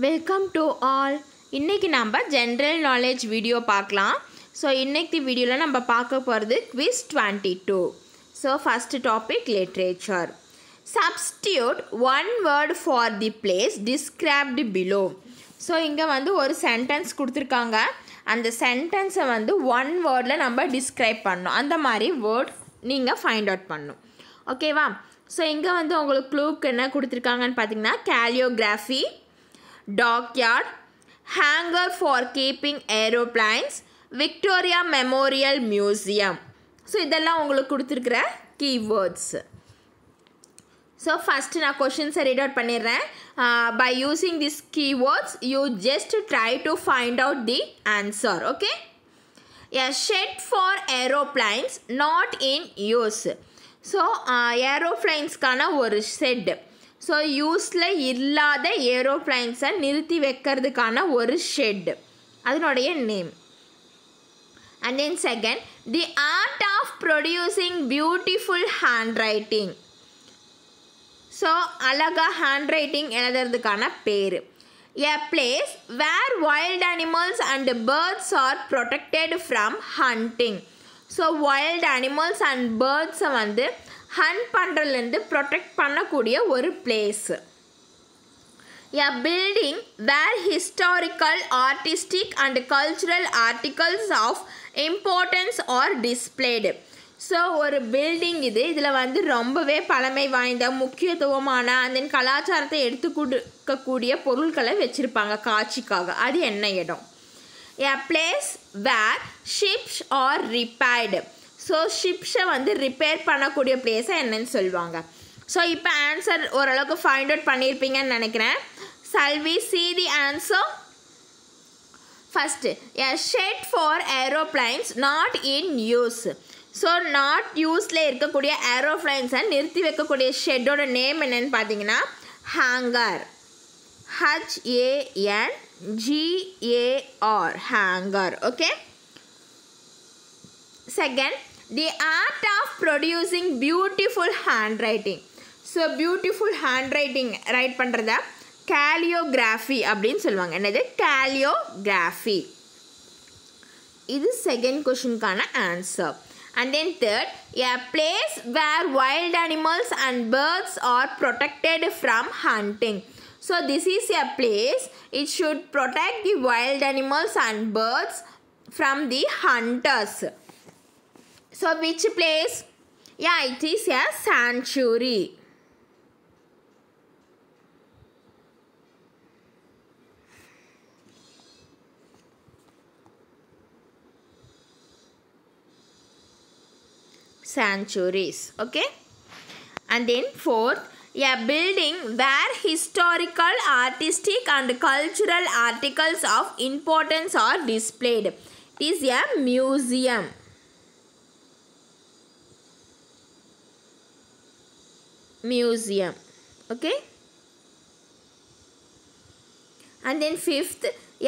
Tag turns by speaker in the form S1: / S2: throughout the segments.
S1: Welcome to all. இன்றைக்கி நம்ம general knowledge video பார்க்கலாம். ஸோ இன்றைக்கி வீடியோவில் நம்ம பார்க்க போகிறது quiz 22. So first topic literature. Substitute one word for the place described below. So இங்கே ஒரு சென்டென்ஸ் கொடுத்துருக்காங்க. அந்த சென்டென்ஸை ஒன் வேர்டில் நம்ம டிஸ்கிரைப் பண்ணணும். அந்த மாதிரி வேர்ட் நீங்கள் ஃபைண்ட் அவுட் பண்ணணும். ஓகேவா? ஸோ இங்கே உங்களுக்கு க்ளூக்கு என்ன கொடுத்துருக்காங்கன்னு பார்த்தீங்கன்னா, calligraphy, dockyard, hangar for keeping aeroplanes, Victoria memorial museum. So இதெல்லாம் உங்களுக்கு கொடுத்துருக்குற கீவேர்ட்ஸ். ஸோ ஃபஸ்ட்டு நான் கொஷின்ஸை ரீட் அவுட் பண்ணிடுறேன். By using this keywords you just try to find out the answer. Okay. A shed for aeroplanes not in use. So ஏரோப்ளைன்ஸ்க்கான ஒரு shed. So யூஸில் இல்லாத ஏரோப்ளைன்ஸை நிறுத்தி வைக்கிறதுக்கான ஒரு ஷெட், அதனுடைய name. And then second, the art of producing beautiful hand writing. So அழகாக hand writing எழுதுறதுக்கான பேர். A place where wild animals and birds are protected from hunting. So wild animals and பேர்ட்ஸை hunt பண்ணுறதுலேருந்து protect பண்ணக்கூடிய ஒரு place. A building where historical, artistic and cultural articles of importance are displayed. So ஒரு building இதில் ரொம்பவே பழமை வாய்ந்த முக்கியத்துவமான அந்த கலாச்சாரத்தை எடுத்து கொடுக்கக்கூடிய பொருட்களை வச்சுருப்பாங்க காட்சிக்காக. அது என்ன இடம்? A place where ships are repaired. So ஷிப்ஸை ரிப்பேர் பண்ணக்கூடிய பிளேஸை என்னன்னு சொல்லுவாங்க. ஸோ இப்போ ஆன்சர் ஓரளவுக்கு ஃபைண்ட் அவுட் பண்ணியிருப்பீங்கன்னு நினைக்கிறேன். Shall we see the answer? First, a shed for aeroplanes not in use. So not யூஸில் இருக்கக்கூடிய ஏரோப்ளைன்ஸை நிறுத்தி வைக்கக்கூடிய ஷெட்டோட நேம் என்னன்னு பார்த்தீங்கன்னா hangar. HANGAR, hangar. Okay. Second, the art of producing beautiful hand writing. So beautiful hand writing write பண்ணுறத calligraphy அப்படின்னு சொல்லுவாங்க. என்னது? கேலியோகிராஃபி. இது செகண்ட் கொஷினுக்கான answer. And then third, a place where wild animals and birds are protected from hunting. So this is a place, it should protect the wild animals and birds from the hunters. So which place? Yeah, it is a sanctuary. Sanctuaries. Okay. And then fourth, a building where historical, artistic and cultural articles of importance are displayed. It is a museum. Museum. Okay. And then fifth,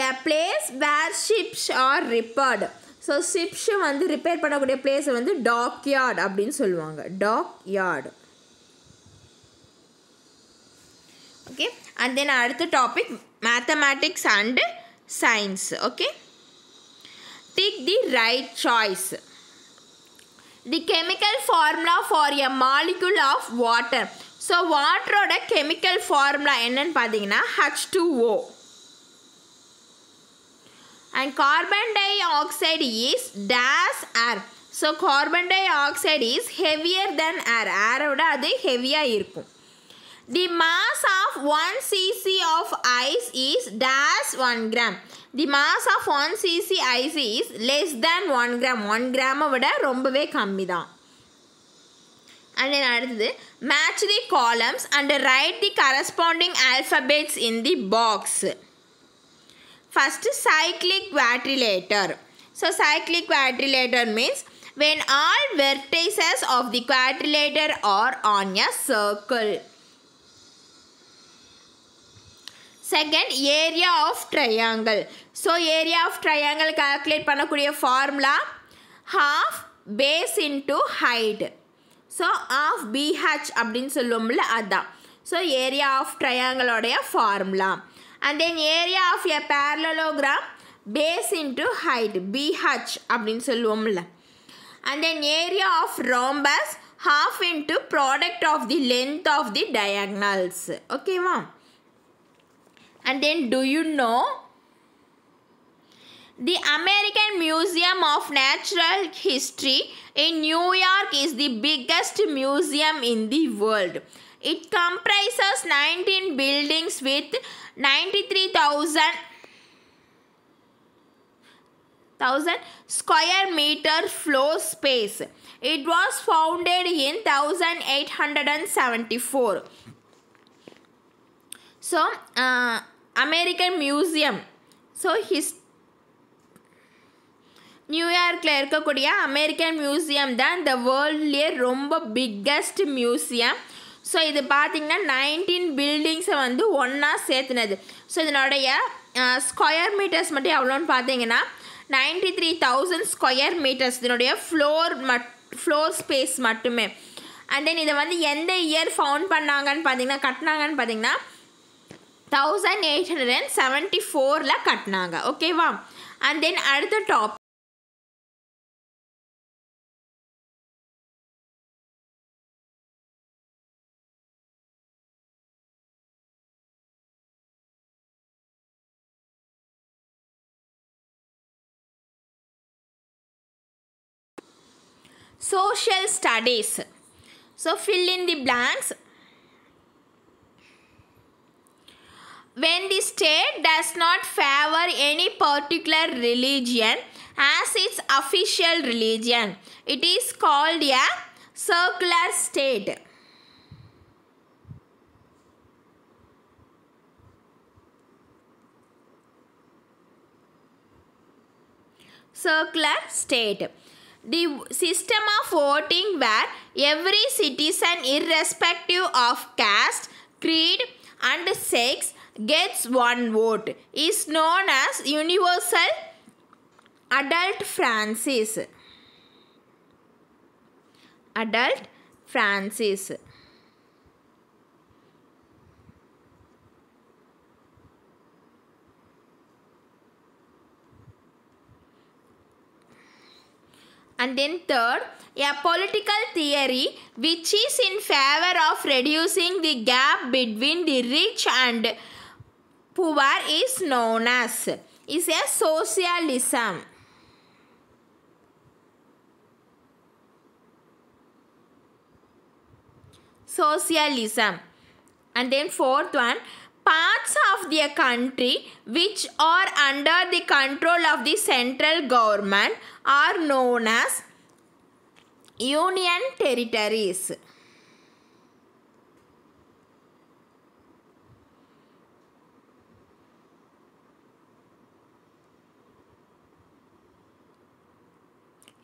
S1: a place where ships are repaired. So ஷிப்ஸை repair பண்ணக்கூடிய பிளேஸை dockyard அப்படின்னு சொல்லுவாங்க. Dockyard. Okay. And then அடுத்த topic mathematics and science. Okay. Tick the right choice. The chemical formula for a molecule of water. So வாட்டரோட chemical formula என்னன்னு பார்த்தீங்கன்னா H2O. And carbon dioxide is dash air. So carbon dioxide is heavier than air. Air விட அது ஹெவியாக இருக்கும். The mass of 1 cc of ice is dash 1 gram. The mass of 1 cc ice is less than 1 gram. 1 gram விட ரொம்பவே கம்மி தான். And then அடுத்தது, match the columns and write the corresponding alphabets in the box. First, cyclic quadrilateral. So cyclic quadrilateral means when all vertices of the quadrilateral are on a circle. Second, area of triangle. So area of triangle calculate பண்ணக்கூடிய formula half base into height. So half BH அப்படின்னு சொல்லுவோம்ல அதான். So area of triangle உடைய formula. and then area of a parallelogram base into height BH அப்படின்னு சொல்லுவோம்ல. And then area of rhombus half into product of the length of the diagonals. Okay va? And then do you know the American Museum of Natural History in New York is the biggest museum in the world. It comprises 19 buildings with 93,000 square meter floor space. It was founded in 1874. So, American Museum. So, நியூயார்க்கில் இருக்கக்கூடிய American museum தான் இந்த வேர்ல்ட்லேயே ரொம்ப biggest museum. So இது பார்த்திங்கன்னா 19 பில்டிங்ஸை வந்து ஒன்றா சேர்த்துனது. So இதனுடைய ஸ்கொயர் மீட்டர்ஸ் மட்டும் எவ்வளோன்னு பார்த்தீங்கன்னா 93,000 ஸ்கொயர் மீட்டர்ஸ் இதனுடைய ஃப்ளோர் ஸ்பேஸ் மட்டுமே. அண்ட் தென் இதை வந்து எந்த இயர் ஃபவுண்ட் கட்டினாங்கன்னு பார்த்தீங்கன்னா 1874 கட்டினாங்க. ஓகேவா? அண்ட் தென் அடுத்த top social studies. So fill in the blanks. When the state does not favor any particular religion as its official religion, it is called a secular state. Secular state. The system of voting where every citizen irrespective of caste, creed and sex gets one vote is known as universal adult franchise. Adult franchise. And then third, a political theory which is in favor of reducing the gap between the rich and poor is known as a socialism. Socialism. And then fourth one, parts of the country which are under the control of the central government are known as union territories.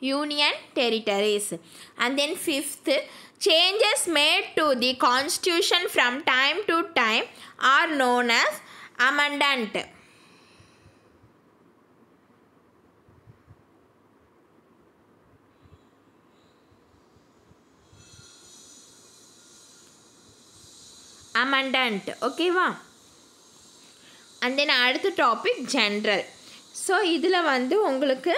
S1: Union territories. And then fifth, changes made to the constitution from time to time are known as amendment. Amendment. Okay va? And then அடுத்த topic general. So இதில் வந்து உங்களுக்கு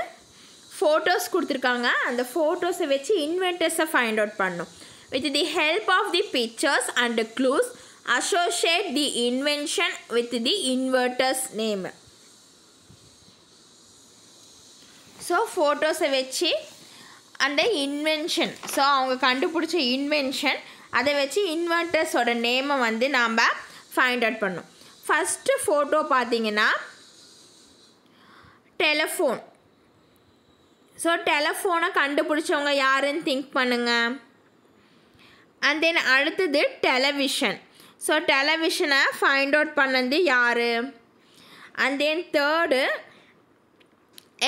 S1: photos கொடுத்துருக்காங்க. அந்த ஃபோட்டோஸை வச்சு இன்வென்டர்ஸை find out பண்ணும். With the help of the pictures and clues associate the invention with the inverters name. So ஃபோட்டோஸை வச்சு அந்த இன்வென்ஷன், ஸோ அவங்க கண்டுபிடிச்ச இன்வென்ஷன், அதை வச்சு இன்வெர்ட்டர்ஸோட நேமை வந்து நாம் ஃபைண்ட் அவுட் பண்ணோம். ஃபஸ்ட்டு ஃபோட்டோ பார்த்தீங்கன்னா டெலிஃபோன். ஸோ டெலிஃபோனை கண்டுபிடிச்சவங்க யாருன்னு திங்க் பண்ணுங்கள். அண்ட் தென் அடுத்தது டெலிவிஷன். ஸோ டெலிவிஷனை ஃபைண்ட் அவுட் பண்ணது யார். And then third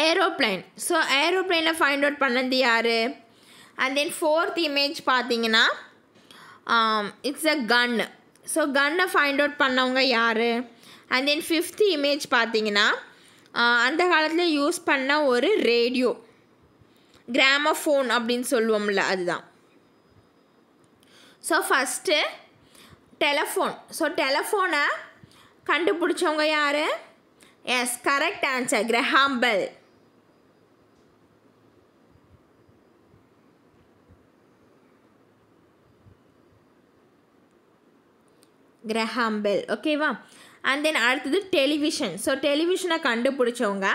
S1: aeroplane. So ஏரோப்ளைனை ஃபைண்ட் அவுட் பண்ணது யார். அண்ட் தென் ஃபோர்த் இமேஜ் பார்த்தீங்கன்னா இட்ஸ் அ கன். ஸோ கன்னை ஃபைண்ட் அவுட் பண்ணவங்க யார். அண்ட் தென் ஃபிஃப்த் இமேஜ் பார்த்தீங்கன்னா அந்த காலத்தில் யூஸ் பண்ண ஒரு ரேடியோ, கிராமஃபோன் அப்படின்னு சொல்லுவோம்ல, அதுதான். So first telephone. ஸோ டெலிஃபோனை கண்டுபிடிச்சவங்க யார்? Yes, correct answer, Graham Bell. Graham Bell, ஓகேவா? அண்ட் தென் அடுத்தது டெலிவிஷன். ஸோ டெலிவிஷனை கண்டுபிடிச்சவங்க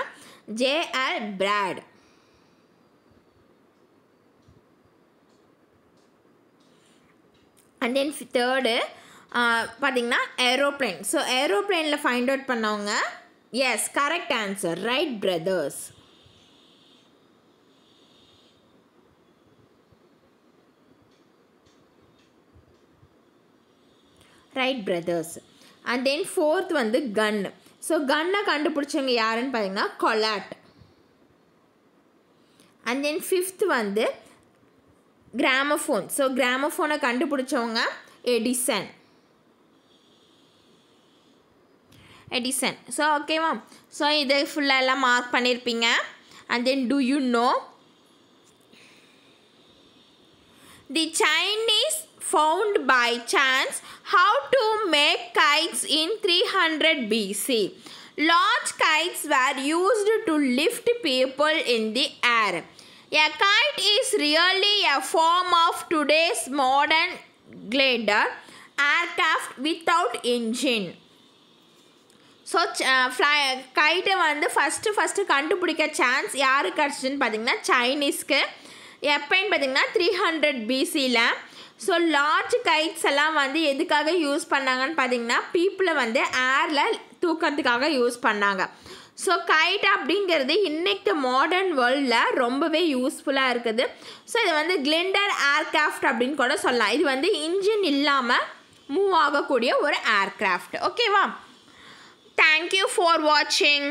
S1: J L. Baird. And then third பார்த்தீங்கன்னா ஏரோப்ளேன். ஸோ ஏரோப்ளேனில் ஃபைண்ட் அவுட் பண்ணவங்க yes, correct answer, Wright brothers. Wright brothers. And then fourth வந்து கன். ஸோ கன்னை கண்டுபிடிச்சவங்க யாருன்னு பார்த்தீங்கன்னா கொலாட். அண்ட் தென் ஃபிஃப்த் வந்து கிராமஃபோன். ஸோ கிராமஃபோனை கண்டுபிடிச்சவங்க எடிசன். ஸோ ஓகேவா? ஸோ இது ஃபுல்லாக எல்லாம் மார்க் பண்ணியிருப்பீங்க. And then do you know the Chinese found by chance how to make kites in 300 BC. Large kites were used to lift people in the air. A kite is really a form of today's modern glider aircraft without engine. So கைட்டை வந்து first கண்டுபிடிக்க chance யாருக்கு கிடச்சின்னு பார்த்தீங்கன்னா சைனீஸ்க்கு. எப்போன்னு பார்த்தீங்கன்னா 300 BCயில். So large guides எல்லாம் வந்து எதுக்காக யூஸ் பண்ணாங்கன்னு பார்த்தீங்கன்னா பீப்புளை வந்து ஏரில் தூக்கிறதுக்காக யூஸ் பண்ணாங்க. ஸோ கைட் அப்படிங்கிறது இன்றைக்கு மாடர்ன் வேர்ல்டில் ரொம்பவே யூஸ்ஃபுல்லாக இருக்குது. ஸோ இது வந்து கிளிண்டர் ஏர்க்ராஃப்ட் அப்படின்னு கூட சொல்லலாம். இது வந்து இன்ஜின் இல்லாமல் மூவ் ஆகக்கூடிய ஒரு ஏர்க்ராஃப்ட். ஓகேவா? தேங்க்யூ ஃபார் வாட்சிங்.